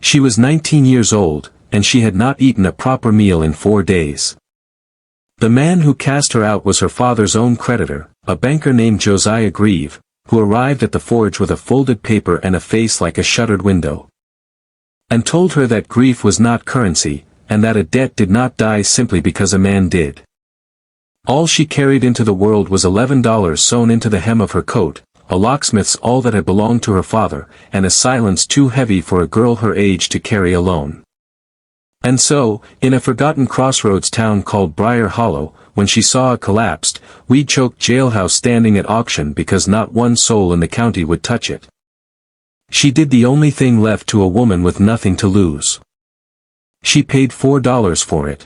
She was 19 years old, and she had not eaten a proper meal in 4 days. The man who cast her out was her father's own creditor, a banker named Josiah Grieve, who arrived at the forge with a folded paper and a face like a shuttered window, and told her that grief was not currency, and that a debt did not die simply because a man did. All she carried into the world was $11 sewn into the hem of her coat, a locksmith's all that had belonged to her father, and a silence too heavy for a girl her age to carry alone. And so, in a forgotten crossroads town called Briar Hollow, when she saw a collapsed, weed-choked jailhouse standing at auction because not one soul in the county would touch it, she did the only thing left to a woman with nothing to lose. She paid $4 for it.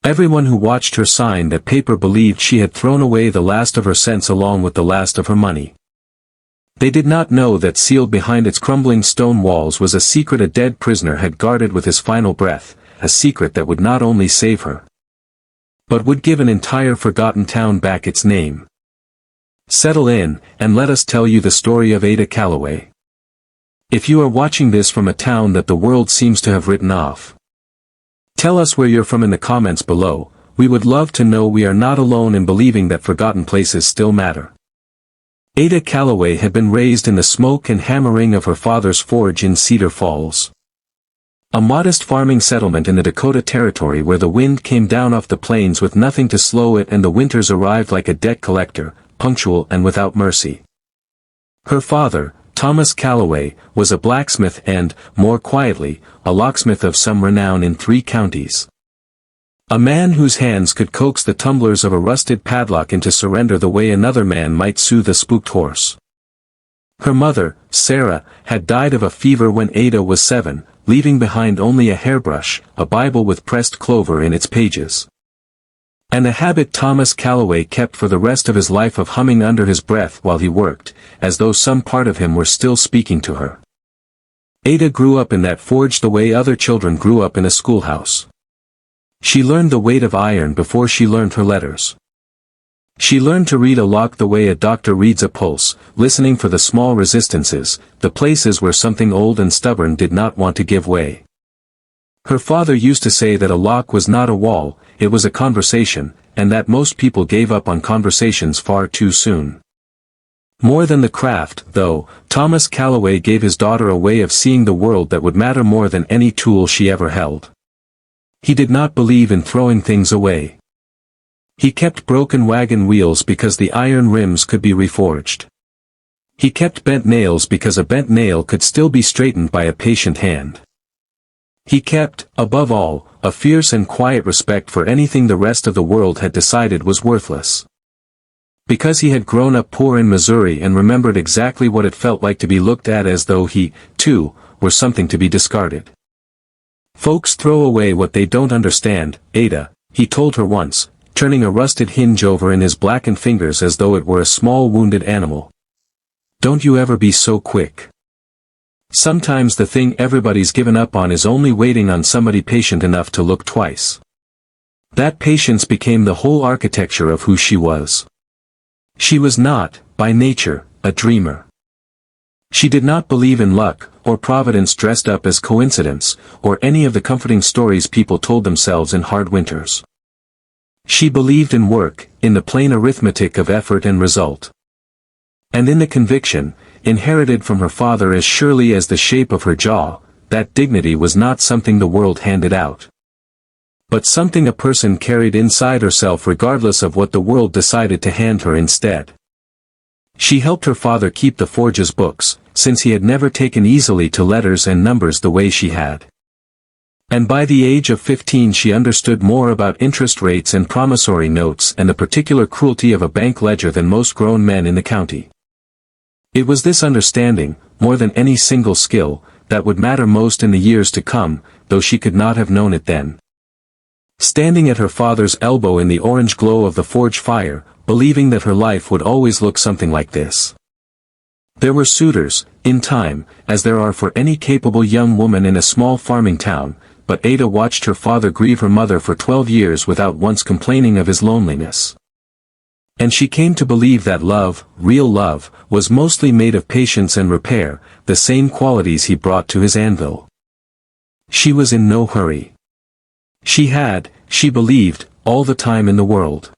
Everyone who watched her sign that paper believed she had thrown away the last of her cents along with the last of her money. They did not know that sealed behind its crumbling stone walls was a secret a dead prisoner had guarded with his final breath, a secret that would not only save her, but would give an entire forgotten town back its name. Settle in, and let us tell you the story of Ada Calloway. If you are watching this from a town that the world seems to have written off, tell us where you're from in the comments below. We would love to know we are not alone in believing that forgotten places still matter. Ada Calloway had been raised in the smoke and hammering of her father's forge in Cedar Falls, a modest farming settlement in the Dakota Territory where the wind came down off the plains with nothing to slow it and the winters arrived like a debt collector, punctual and without mercy. Her father, Thomas Calloway, was a blacksmith and, more quietly, a locksmith of some renown in 3 counties. A man whose hands could coax the tumblers of a rusted padlock into surrender the way another man might soothe a spooked horse. Her mother, Sarah, had died of a fever when Ada was 7, leaving behind only a hairbrush, a Bible with pressed clover in its pages, and a habit Thomas Calloway kept for the rest of his life of humming under his breath while he worked, as though some part of him were still speaking to her. Ada grew up in that forge the way other children grew up in a schoolhouse. She learned the weight of iron before she learned her letters. She learned to read a lock the way a doctor reads a pulse, listening for the small resistances, the places where something old and stubborn did not want to give way. Her father used to say that a lock was not a wall, it was a conversation, and that most people gave up on conversations far too soon. More than the craft, though, Thomas Calloway gave his daughter a way of seeing the world that would matter more than any tool she ever held. He did not believe in throwing things away. He kept broken wagon wheels because the iron rims could be reforged. He kept bent nails because a bent nail could still be straightened by a patient hand. He kept, above all, a fierce and quiet respect for anything the rest of the world had decided was worthless. Because he had grown up poor in Missouri and remembered exactly what it felt like to be looked at as though he, too, were something to be discarded. Folks throw away what they don't understand, Ada, he told her once, turning a rusted hinge over in his blackened fingers as though it were a small wounded animal. Don't you ever be so quick. Sometimes the thing everybody's given up on is only waiting on somebody patient enough to look twice. That patience became the whole architecture of who she was. She was not, by nature, a dreamer. She did not believe in luck, or providence dressed up as coincidence, or any of the comforting stories people told themselves in hard winters. She believed in work, in the plain arithmetic of effort and result, and in the conviction, inherited from her father as surely as the shape of her jaw, that dignity was not something the world handed out, but something a person carried inside herself regardless of what the world decided to hand her instead. She helped her father keep the forge's books, since he had never taken easily to letters and numbers the way she had. And by the age of 15 she understood more about interest rates and promissory notes and the particular cruelty of a bank ledger than most grown men in the county. It was this understanding, more than any single skill, that would matter most in the years to come, though she could not have known it then. Standing at her father's elbow in the orange glow of the forge fire, believing that her life would always look something like this. There were suitors, in time, as there are for any capable young woman in a small farming town, but Ada watched her father grieve her mother for 12 years without once complaining of his loneliness. And she came to believe that love, real love, was mostly made of patience and repair, the same qualities he brought to his anvil. She was in no hurry. She believed, all the time in the world.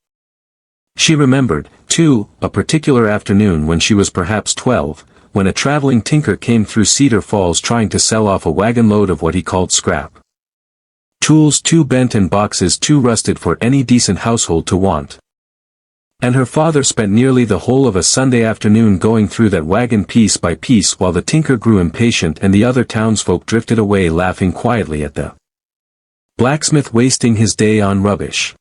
She remembered, too, a particular afternoon when she was perhaps 12, when a traveling tinker came through Cedar Falls trying to sell off a wagon load of what he called scrap. Tools too bent and boxes too rusted for any decent household to want. And her father spent nearly the whole of a Sunday afternoon going through that wagon piece by piece while the tinker grew impatient and the other townsfolk drifted away laughing quietly at the blacksmith wasting his day on rubbish.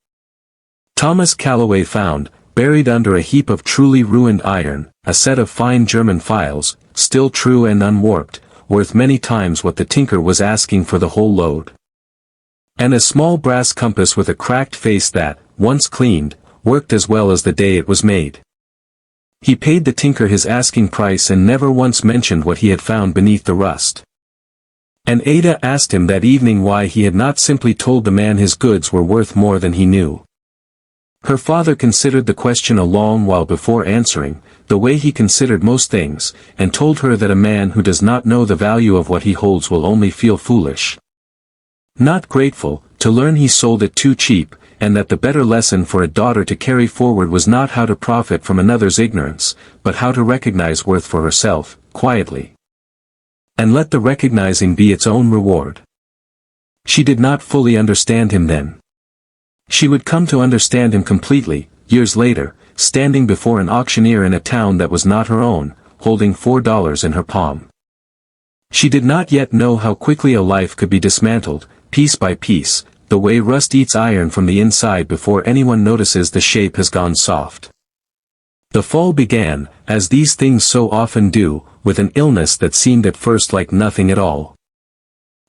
Thomas Calloway found, buried under a heap of truly ruined iron, a set of fine German files, still true and unwarped, worth many times what the tinker was asking for the whole load. And a small brass compass with a cracked face that, once cleaned, worked as well as the day it was made. He paid the tinker his asking price and never once mentioned what he had found beneath the rust. And Ada asked him that evening why he had not simply told the man his goods were worth more than he knew. Her father considered the question a long while before answering, the way he considered most things, and told her that a man who does not know the value of what he holds will only feel foolish. Not grateful, to learn he sold it too cheap, and that the better lesson for a daughter to carry forward was not how to profit from another's ignorance, but how to recognize worth for herself, quietly. And let the recognizing be its own reward. She did not fully understand him then. She would come to understand him completely, years later, standing before an auctioneer in a town that was not her own, holding $4 in her palm. She did not yet know how quickly a life could be dismantled, piece by piece, the way rust eats iron from the inside before anyone notices the shape has gone soft. The fall began, as these things so often do, with an illness that seemed at first like nothing at all.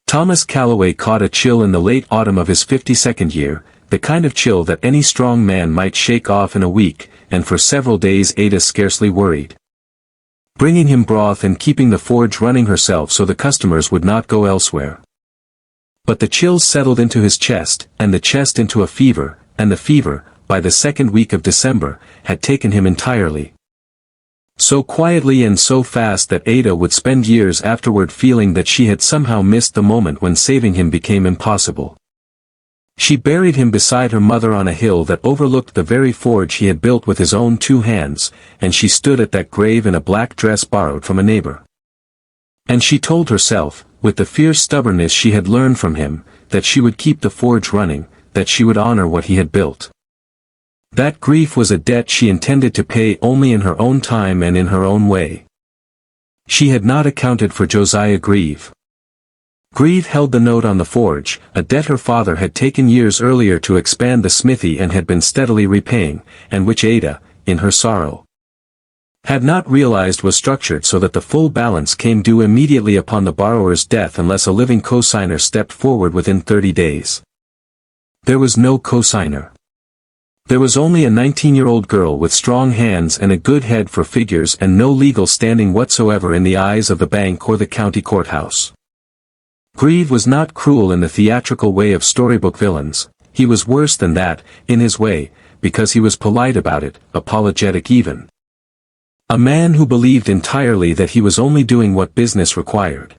Thomas Calloway caught a chill in the late autumn of his 52nd year, the kind of chill that any strong man might shake off in a week, and for several days Ada scarcely worried. Bringing him broth and keeping the forge running herself so the customers would not go elsewhere. But the chills settled into his chest, and the chest into a fever, and the fever, by the second week of December, had taken him entirely. So quietly and so fast that Ada would spend years afterward feeling that she had somehow missed the moment when saving him became impossible. She buried him beside her mother on a hill that overlooked the very forge he had built with his own 2 hands, and she stood at that grave in a black dress borrowed from a neighbor. And she told herself, with the fierce stubbornness she had learned from him, that she would keep the forge running, that she would honor what he had built. That grief was a debt she intended to pay only in her own time and in her own way. She had not accounted for Josiah Grieve. Grieve held the note on the forge, a debt her father had taken years earlier to expand the smithy and had been steadily repaying, and which Ada, in her sorrow, had not realized was structured so that the full balance came due immediately upon the borrower's death unless a living cosigner stepped forward within 30 days. There was no cosigner. There was only a 19-year-old girl with strong hands and a good head for figures and no legal standing whatsoever in the eyes of the bank or the county courthouse. Grieve was not cruel in the theatrical way of storybook villains, he was worse than that, in his way, because he was polite about it, apologetic even. A man who believed entirely that he was only doing what business required.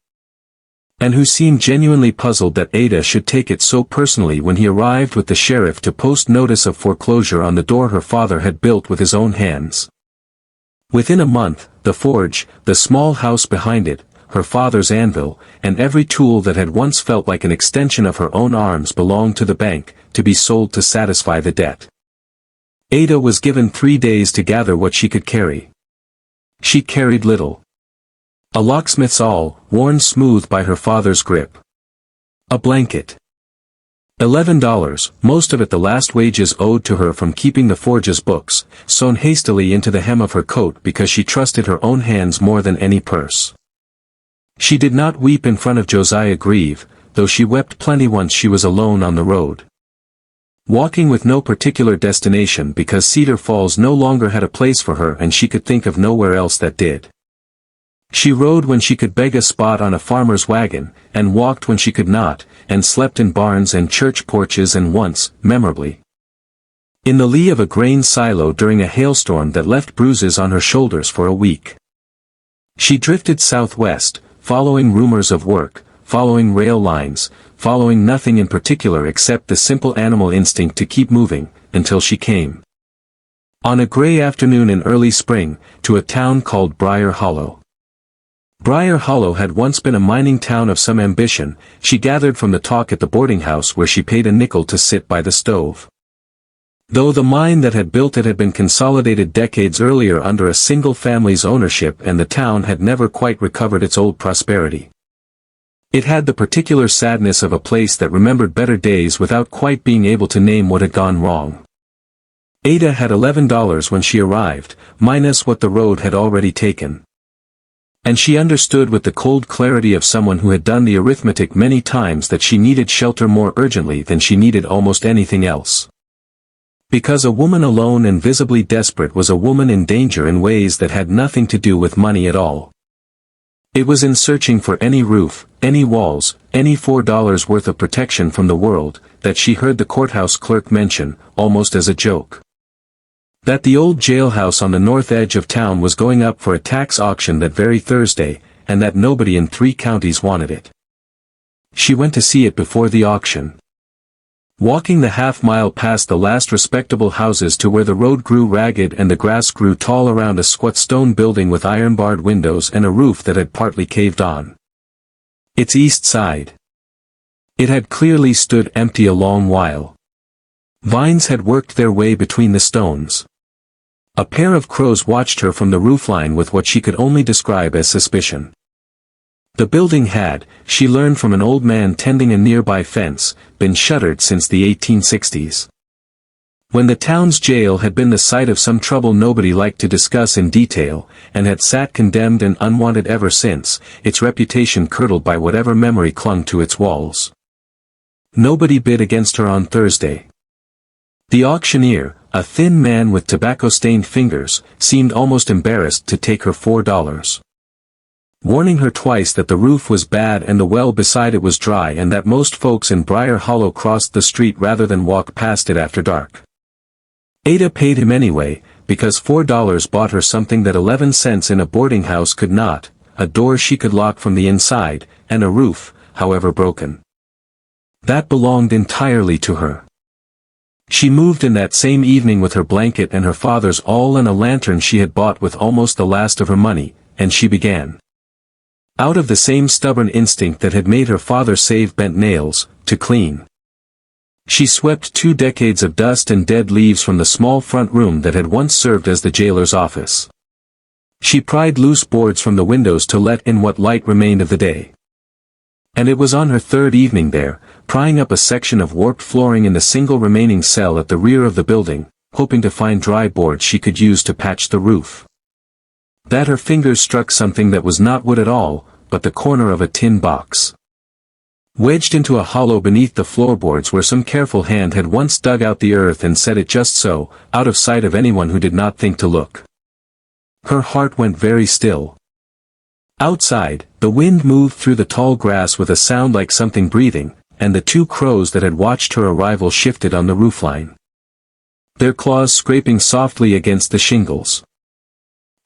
And who seemed genuinely puzzled that Ada should take it so personally when he arrived with the sheriff to post notice of foreclosure on the door her father had built with his own hands. Within a month, the forge, the small house behind it, her father's anvil, and every tool that had once felt like an extension of her own arms belonged to the bank, to be sold to satisfy the debt. Ada was given 3 days to gather what she could carry. She carried little. A locksmith's awl, worn smooth by her father's grip. A blanket. $11, most of it the last wages owed to her from keeping the forge's books, sewn hastily into the hem of her coat because she trusted her own hands more than any purse. She did not weep in front of Josiah Grieve, though she wept plenty once she was alone on the road. Walking with no particular destination because Cedar Falls no longer had a place for her and she could think of nowhere else that did. She rode when she could beg a spot on a farmer's wagon, and walked when she could not, and slept in barns and church porches and once, memorably, in the lee of a grain silo during a hailstorm that left bruises on her shoulders for a week. She drifted southwest, following rumors of work, following rail lines, following nothing in particular except the simple animal instinct to keep moving, until she came, on a gray afternoon in early spring, to a town called Briar Hollow. Briar Hollow had once been a mining town of some ambition, she gathered from the talk at the boarding house where she paid a nickel to sit by the stove. Though the mine that had built it had been consolidated decades earlier under a single family's ownership and the town had never quite recovered its old prosperity. It had the particular sadness of a place that remembered better days without quite being able to name what had gone wrong. Ada had $11 when she arrived, minus what the road had already taken. And she understood with the cold clarity of someone who had done the arithmetic many times that she needed shelter more urgently than she needed almost anything else. Because a woman alone and visibly desperate was a woman in danger in ways that had nothing to do with money at all. It was in searching for any roof, any walls, any $4 worth of protection from the world, that she heard the courthouse clerk mention, almost as a joke, that the old jailhouse on the north edge of town was going up for a tax auction that very Thursday, and that nobody in 3 counties wanted it. She went to see it before the auction. Walking the half-mile past the last respectable houses to where the road grew ragged and the grass grew tall around a squat stone building with iron-barred windows and a roof that had partly caved on its east side. It had clearly stood empty a long while. Vines had worked their way between the stones. A pair of crows watched her from the roofline with what she could only describe as suspicion. The building had, she learned from an old man tending a nearby fence, been shuttered since the 1860s. When the town's jail had been the site of some trouble nobody liked to discuss in detail, and had sat condemned and unwanted ever since, its reputation curdled by whatever memory clung to its walls. Nobody bid against her on Thursday. The auctioneer, a thin man with tobacco-stained fingers, seemed almost embarrassed to take her $4. Warning her twice that the roof was bad and the well beside it was dry and that most folks in Briar Hollow crossed the street rather than walk past it after dark. Ada paid him anyway, because $4 bought her something that 11 cents in a boarding house could not, a door she could lock from the inside, and a roof, however broken, that belonged entirely to her. She moved in that same evening with her blanket and her father's awl and a lantern she had bought with almost the last of her money, and she began, out of the same stubborn instinct that had made her father save bent nails, to clean. She swept 2 decades of dust and dead leaves from the small front room that had once served as the jailer's office. She pried loose boards from the windows to let in what light remained of the day. And it was on her 3rd evening there, prying up a section of warped flooring in the single remaining cell at the rear of the building, hoping to find dry boards she could use to patch the roof, that her fingers struck something that was not wood at all, but the corner of a tin box, wedged into a hollow beneath the floorboards where some careful hand had once dug out the earth and set it just so, out of sight of anyone who did not think to look. Her heart went very still. Outside, the wind moved through the tall grass with a sound like something breathing, and the 2 crows that had watched her arrival shifted on the roofline, their claws scraping softly against the shingles.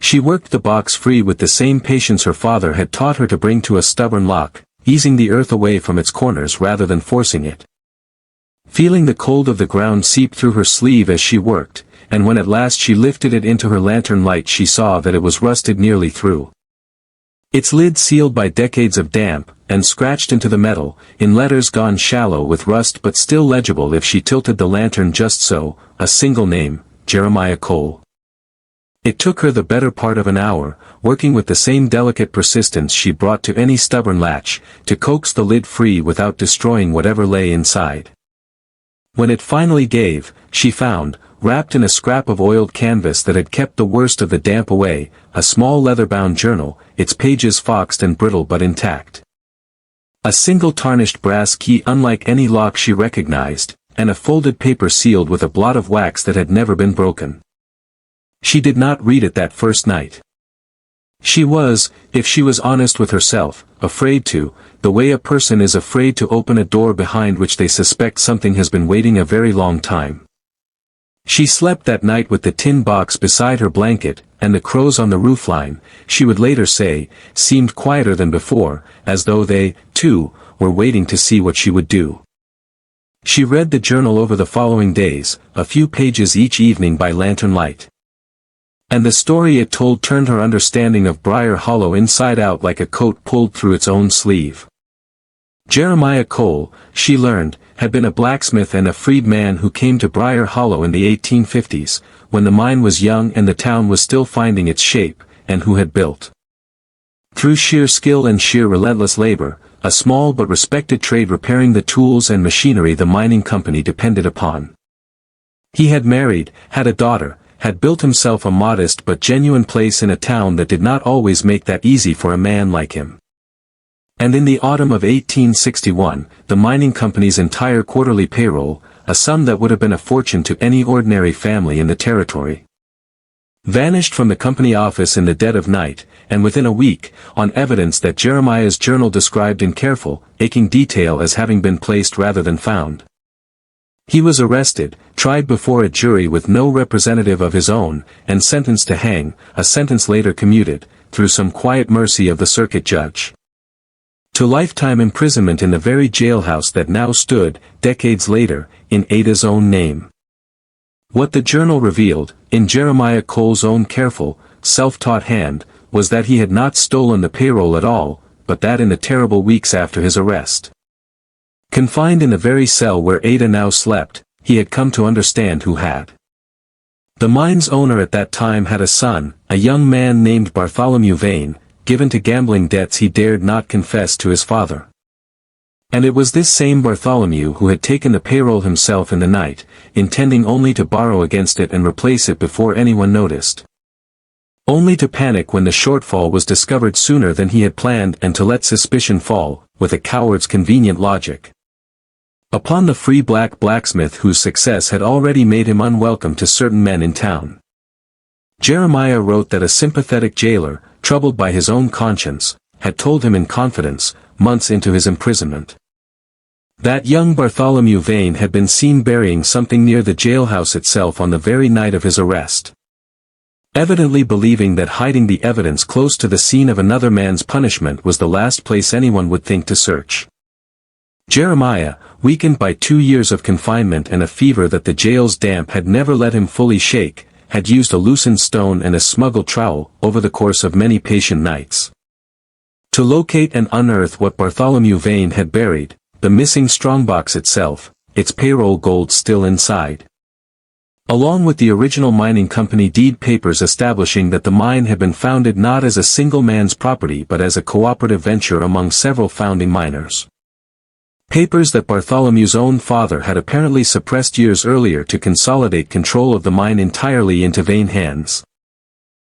She worked the box free with the same patience her father had taught her to bring to a stubborn lock, easing the earth away from its corners rather than forcing it. Feeling the cold of the ground seep through her sleeve as she worked, and when at last she lifted it into her lantern light she saw that it was rusted nearly through. Its lid sealed by decades of damp, and scratched into the metal, in letters gone shallow with rust but still legible if she tilted the lantern just so, a single name, Jeremiah Cole. It took her the better part of an hour, working with the same delicate persistence she brought to any stubborn latch, to coax the lid free without destroying whatever lay inside. When it finally gave, she found, wrapped in a scrap of oiled canvas that had kept the worst of the damp away, a small leather-bound journal, its pages foxed and brittle but intact. A single tarnished brass key unlike any lock she recognized, and a folded paper sealed with a blot of wax that had never been broken. She did not read it that first night. She was, if she was honest with herself, afraid to, the way a person is afraid to open a door behind which they suspect something has been waiting a very long time. She slept that night with the tin box beside her blanket, and the crows on the roofline, she would later say, seemed quieter than before, as though they, too, were waiting to see what she would do. She read the journal over the following days, a few pages each evening by lantern light. And the story it told turned her understanding of Briar Hollow inside out like a coat pulled through its own sleeve. Jeremiah Cole, she learned, had been a blacksmith and a freed man who came to Briar Hollow in the 1850s, when the mine was young and the town was still finding its shape, and who had built, through sheer skill and sheer relentless labor, a small but respected trade repairing the tools and machinery the mining company depended upon. He had married, had a daughter, had built himself a modest but genuine place in a town that did not always make that easy for a man like him. And in the autumn of 1861, the mining company's entire quarterly payroll, a sum that would have been a fortune to any ordinary family in the territory, vanished from the company office in the dead of night, and within a week, on evidence that Jeremiah's journal described in careful, aching detail as having been placed rather than found. He was arrested, tried before a jury with no representative of his own, and sentenced to hang, a sentence later commuted, through some quiet mercy of the circuit judge, to lifetime imprisonment in the very jailhouse that now stood, decades later, in Ada's own name. What the journal revealed, in Jeremiah Cole's own careful, self-taught hand, was that he had not stolen the payroll at all, but that in the terrible weeks after his arrest, confined in the very cell where Ada now slept, he had come to understand who had. The mine's owner at that time had a son, a young man named Bartholomew Vane, given to gambling debts he dared not confess to his father. And it was this same Bartholomew who had taken the payroll himself in the night, intending only to borrow against it and replace it before anyone noticed. Only to panic when the shortfall was discovered sooner than he had planned and to let suspicion fall, with a coward's convenient logic, upon the free black blacksmith whose success had already made him unwelcome to certain men in town. Jeremiah wrote that a sympathetic jailer, troubled by his own conscience, had told him in confidence, months into his imprisonment, that young Bartholomew Vane had been seen burying something near the jailhouse itself on the very night of his arrest, evidently believing that hiding the evidence close to the scene of another man's punishment was the last place anyone would think to search. Jeremiah, weakened by 2 years of confinement and a fever that the jail's damp had never let him fully shake, had used a loosened stone and a smuggled trowel, over the course of many patient nights, to locate and unearth what Bartholomew Vane had buried, the missing strongbox itself, its payroll gold still inside, along with the original mining company deed papers establishing that the mine had been founded not as a single man's property but as a cooperative venture among several founding miners. Papers that Bartholomew's own father had apparently suppressed years earlier to consolidate control of the mine entirely into Vane hands.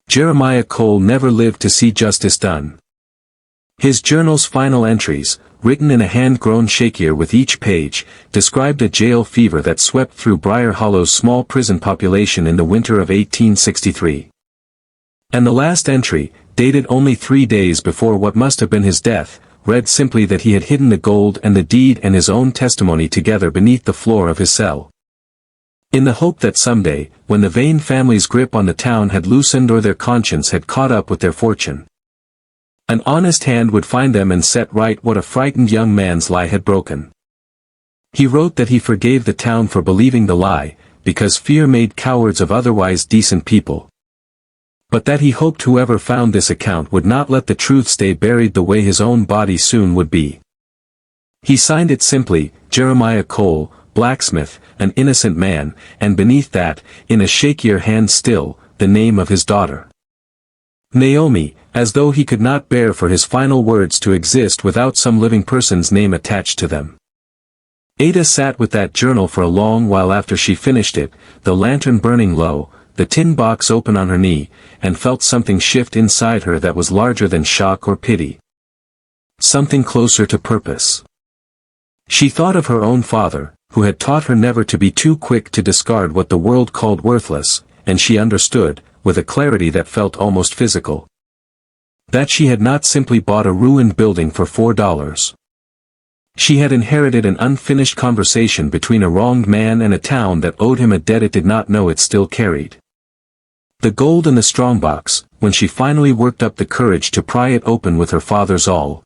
Jeremiah Cole never lived to see justice done. His journal's final entries, written in a hand-grown shakier with each page, described a jail fever that swept through Briar Hollow's small prison population in the winter of 1863. And the last entry, dated only 3 days before what must have been his death, read simply that he had hidden the gold and the deed and his own testimony together beneath the floor of his cell, in the hope that someday, when the Vane family's grip on the town had loosened or their conscience had caught up with their fortune, an honest hand would find them and set right what a frightened young man's lie had broken. He wrote that he forgave the town for believing the lie, because fear made cowards of otherwise decent people, but that he hoped whoever found this account would not let the truth stay buried the way his own body soon would be. He signed it simply, Jeremiah Cole, blacksmith, an innocent man, and beneath that, in a shakier hand still, the name of his daughter, Naomi, as though he could not bear for his final words to exist without some living person's name attached to them. Ada sat with that journal for a long while after she finished it, the lantern burning low, the tin box open on her knee, and felt something shift inside her that was larger than shock or pity. Something closer to purpose. She thought of her own father, who had taught her never to be too quick to discard what the world called worthless, and she understood, with a clarity that felt almost physical, that she had not simply bought a ruined building for $4. She had inherited an unfinished conversation between a wronged man and a town that owed him a debt it did not know it still carried. The gold in the strongbox, when she finally worked up the courage to pry it open with her father's all,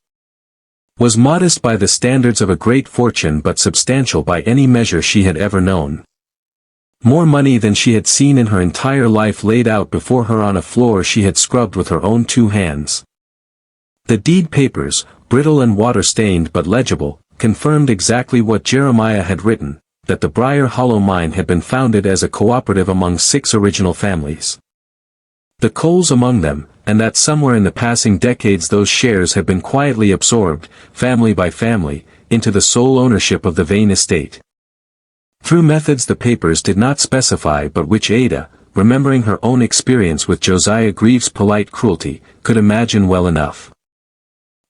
Was modest by the standards of a great fortune but substantial by any measure she had ever known. More money than she had seen in her entire life laid out before her on a floor she had scrubbed with her own 2 hands. The deed papers, brittle and water-stained but legible, confirmed exactly what Jeremiah had written, that the Briar Hollow mine had been founded as a cooperative among 6 original families. The Coles among them, and that somewhere in the passing decades those shares had been quietly absorbed, family by family, into the sole ownership of the Vane estate. Through methods the papers did not specify but which Ada, remembering her own experience with Josiah Grieve's polite cruelty, could imagine well enough.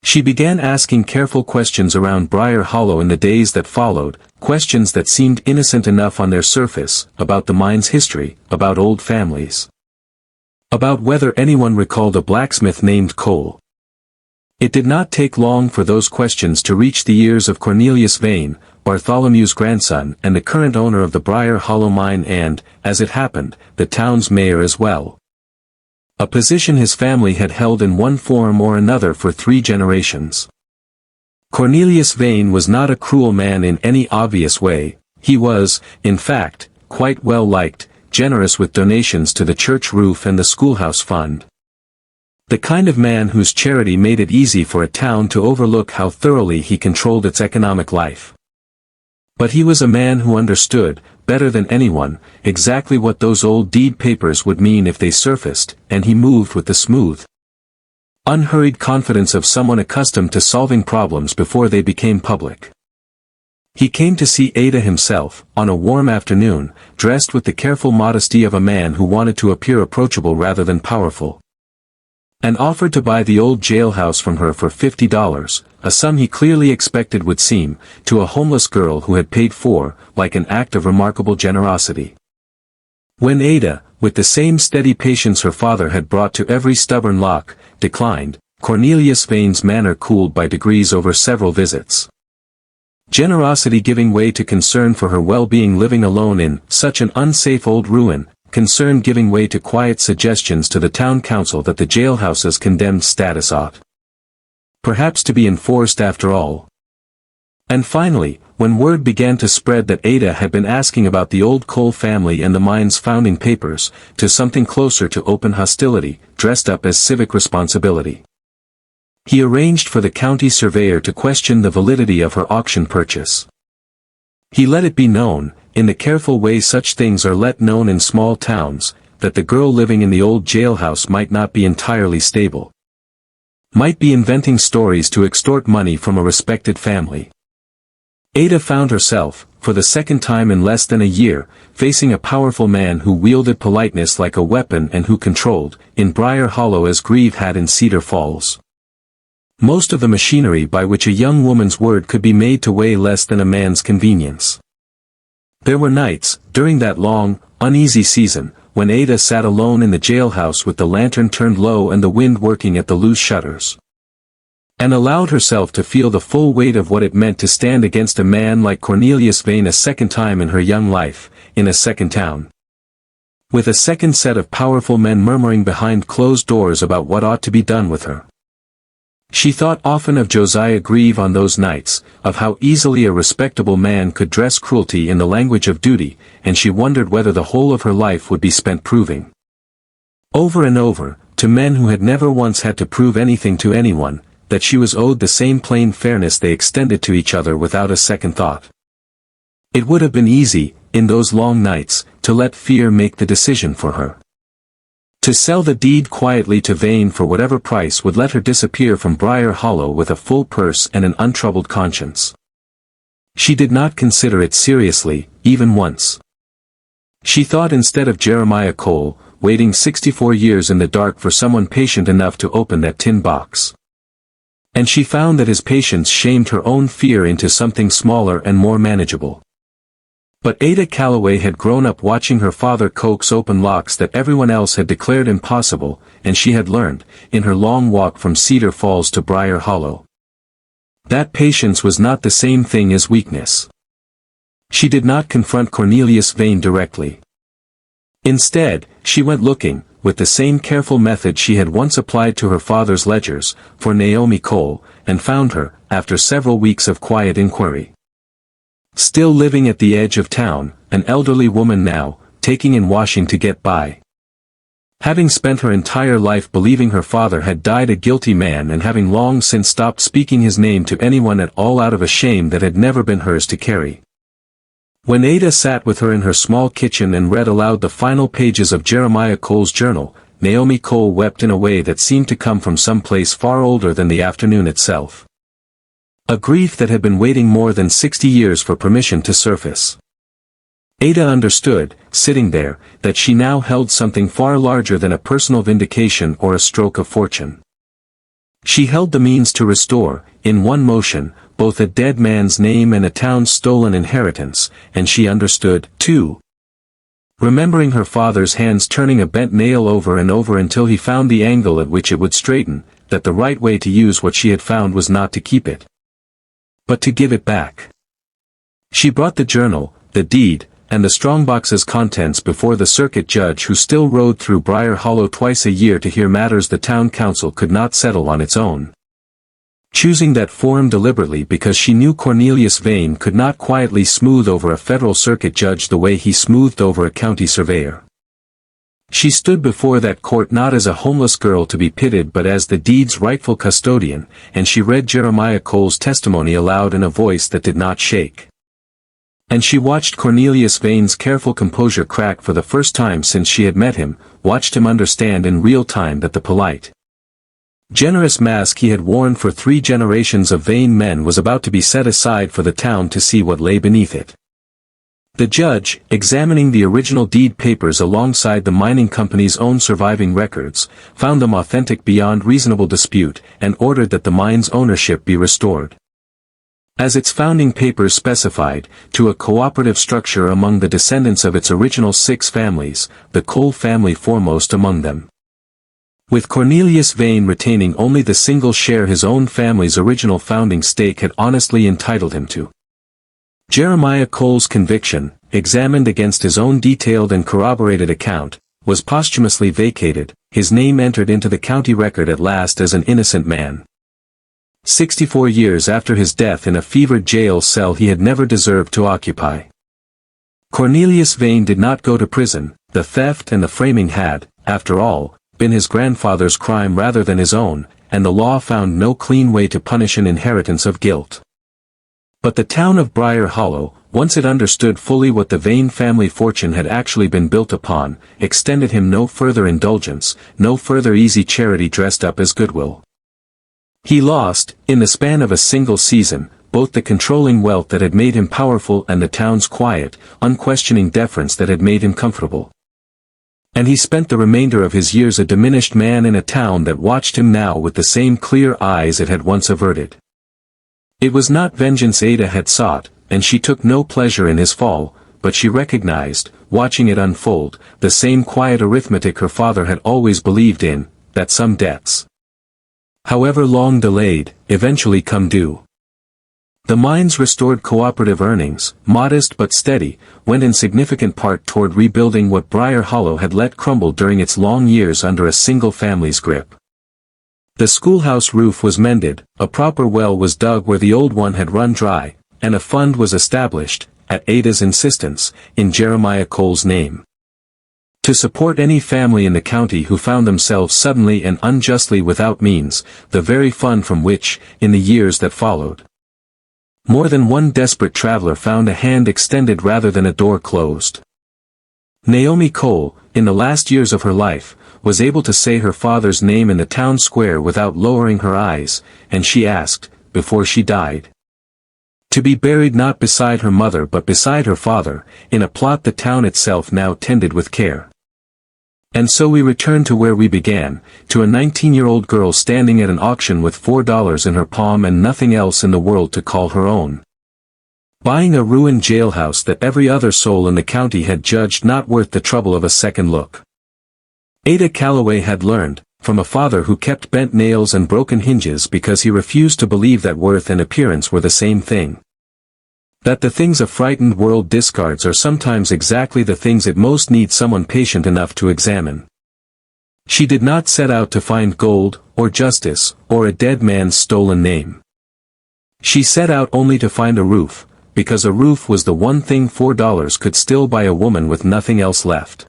She began asking careful questions around Briar Hollow in the days that followed, questions that seemed innocent enough on their surface, about the mine's history, about old families. About whether anyone recalled a blacksmith named Cole. It did not take long for those questions to reach the ears of Cornelius Vane, Bartholomew's grandson and the current owner of the Briar Hollow mine and, as it happened, the town's mayor as well. A position his family had held in one form or another for 3 generations. Cornelius Vane was not a cruel man in any obvious way, he was, in fact, quite well liked, generous with donations to the church roof and the schoolhouse fund. The kind of man whose charity made it easy for a town to overlook how thoroughly he controlled its economic life. But he was a man who understood, better than anyone, exactly what those old deed papers would mean if they surfaced, and he moved with the smooth, unhurried confidence of someone accustomed to solving problems before they became public. He came to see Ada himself, on a warm afternoon, dressed with the careful modesty of a man who wanted to appear approachable rather than powerful, and offered to buy the old jailhouse from her for $50, a sum he clearly expected would seem, to a homeless girl who had paid for, like an act of remarkable generosity. When Ada, with the same steady patience her father had brought to every stubborn lock, declined, Cornelius Vane's manner cooled by degrees over several visits. Generosity giving way to concern for her well-being living alone in such an unsafe old ruin, concern giving way to quiet suggestions to the town council that the jailhouse's condemned status ought perhaps to be enforced after all. And finally, when word began to spread that Ada had been asking about the old Cole family and the mine's founding papers, to something closer to open hostility, dressed up as civic responsibility. He arranged for the county surveyor to question the validity of her auction purchase. He let it be known, in the careful way such things are let known in small towns, that the girl living in the old jailhouse might not be entirely stable. Might be inventing stories to extort money from a respected family. Ada found herself, for the second time in less than a year, facing a powerful man who wielded politeness like a weapon and who controlled, in Briar Hollow as Grieve had in Cedar Falls, most of the machinery by which a young woman's word could be made to weigh less than a man's convenience. There were nights, during that long, uneasy season, when Ada sat alone in the jailhouse with the lantern turned low and the wind working at the loose shutters, and allowed herself to feel the full weight of what it meant to stand against a man like Cornelius Vane a second time in her young life, in a second town, with a second set of powerful men murmuring behind closed doors about what ought to be done with her. She thought often of Josiah Grieve on those nights, of how easily a respectable man could dress cruelty in the language of duty, and she wondered whether the whole of her life would be spent proving, over and over, to men who had never once had to prove anything to anyone, that she was owed the same plain fairness they extended to each other without a second thought. It would have been easy, in those long nights, to let fear make the decision for her. To sell the deed quietly to Vane for whatever price would let her disappear from Briar Hollow with a full purse and an untroubled conscience. She did not consider it seriously, even once. She thought instead of Jeremiah Cole, waiting 64 years in the dark for someone patient enough to open that tin box. And she found that his patience shamed her own fear into something smaller and more manageable. But Ada Calloway had grown up watching her father coax open locks that everyone else had declared impossible, and she had learned, in her long walk from Cedar Falls to Briar Hollow, that patience was not the same thing as weakness. She did not confront Cornelius Vane directly. Instead, she went looking, with the same careful method she had once applied to her father's ledgers, for Naomi Cole, and found her, after several weeks of quiet inquiry. Still living at the edge of town, an elderly woman now, taking in washing to get by. Having spent her entire life believing her father had died a guilty man and having long since stopped speaking his name to anyone at all out of a shame that had never been hers to carry. When Ada sat with her in her small kitchen and read aloud the final pages of Jeremiah Cole's journal, Naomi Cole wept in a way that seemed to come from some place far older than the afternoon itself. A grief that had been waiting more than 60 years for permission to surface. Ada understood, sitting there, that she now held something far larger than a personal vindication or a stroke of fortune. She held the means to restore, in one motion, both a dead man's name and a town's stolen inheritance, and she understood, too. Remembering her father's hands turning a bent nail over and over until he found the angle at which it would straighten, that the right way to use what she had found was not to keep it, but to give it back. She brought the journal, the deed, and the strongbox's contents before the circuit judge who still rode through Briar Hollow twice a year to hear matters the town council could not settle on its own. Choosing that forum deliberately because she knew Cornelius Vane could not quietly smooth over a federal circuit judge the way he smoothed over a county surveyor. She stood before that court not as a homeless girl to be pitied but as the deed's rightful custodian, and she read Jeremiah Cole's testimony aloud in a voice that did not shake. And she watched Cornelius Vane's careful composure crack for the first time since she had met him, watched him understand in real time that the polite, generous mask he had worn for 3 generations of Vane men was about to be set aside for the town to see what lay beneath it. The judge, examining the original deed papers alongside the mining company's own surviving records, found them authentic beyond reasonable dispute, and ordered that the mine's ownership be restored, as its founding papers specified, to a cooperative structure among the descendants of its original 6 families, the Cole family foremost among them. With Cornelius Vane retaining only the single share his own family's original founding stake had honestly entitled him to. Jeremiah Cole's conviction, examined against his own detailed and corroborated account, was posthumously vacated, his name entered into the county record at last as an innocent man. 64 years after his death in a fevered jail cell he had never deserved to occupy. Cornelius Vane did not go to prison. The theft and the framing had, after all, been his grandfather's crime rather than his own, and the law found no clean way to punish an inheritance of guilt. But the town of Briar Hollow, once it understood fully what the Vane family fortune had actually been built upon, extended him no further indulgence, no further easy charity dressed up as goodwill. He lost, in the span of a single season, both the controlling wealth that had made him powerful and the town's quiet, unquestioning deference that had made him comfortable. And he spent the remainder of his years a diminished man in a town that watched him now with the same clear eyes it had once averted. It was not vengeance Ada had sought, and she took no pleasure in his fall, but she recognized, watching it unfold, the same quiet arithmetic her father had always believed in, that some debts, however long delayed, eventually come due. The mine's restored cooperative earnings, modest but steady, went in significant part toward rebuilding what Briar Hollow had let crumble during its long years under a single family's grip. The schoolhouse roof was mended, a proper well was dug where the old one had run dry, and a fund was established, at Ada's insistence, in Jeremiah Cole's name, to support any family in the county who found themselves suddenly and unjustly without means, the very fund from which, in the years that followed, more than one desperate traveler found a hand extended rather than a door closed. Naomi Cole, in the last years of her life, was able to say her father's name in the town square without lowering her eyes, and she asked, before she died, to be buried not beside her mother but beside her father, in a plot the town itself now tended with care. And so we return to where we began, to a 19-year-old girl standing at an auction with $4 in her palm and nothing else in the world to call her own, buying a ruined jailhouse that every other soul in the county had judged not worth the trouble of a second look. Ada Calloway had learned, from a father who kept bent nails and broken hinges because he refused to believe that worth and appearance were the same thing, that the things a frightened world discards are sometimes exactly the things it most needs someone patient enough to examine. She did not set out to find gold, or justice, or a dead man's stolen name. She set out only to find a roof, because a roof was the one thing $4 could still buy a woman with nothing else left.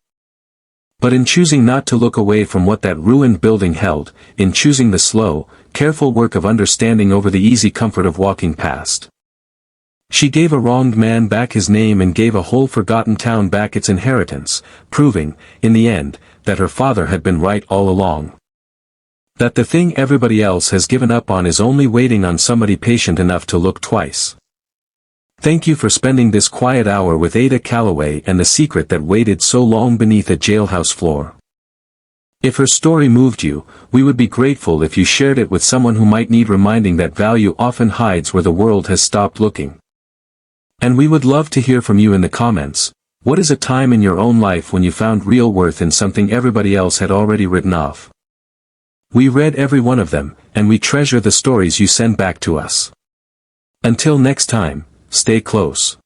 But in choosing not to look away from what that ruined building held, in choosing the slow, careful work of understanding over the easy comfort of walking past, she gave a wronged man back his name and gave a whole forgotten town back its inheritance, proving, in the end, that her father had been right all along. That the thing everybody else has given up on is only waiting on somebody patient enough to look twice. Thank you for spending this quiet hour with Ada Calloway and the secret that waited so long beneath a jailhouse floor. If her story moved you, we would be grateful if you shared it with someone who might need reminding that value often hides where the world has stopped looking. And we would love to hear from you in the comments. What is a time in your own life when you found real worth in something everybody else had already written off? We read every one of them, and we treasure the stories you send back to us. Until next time, stay close.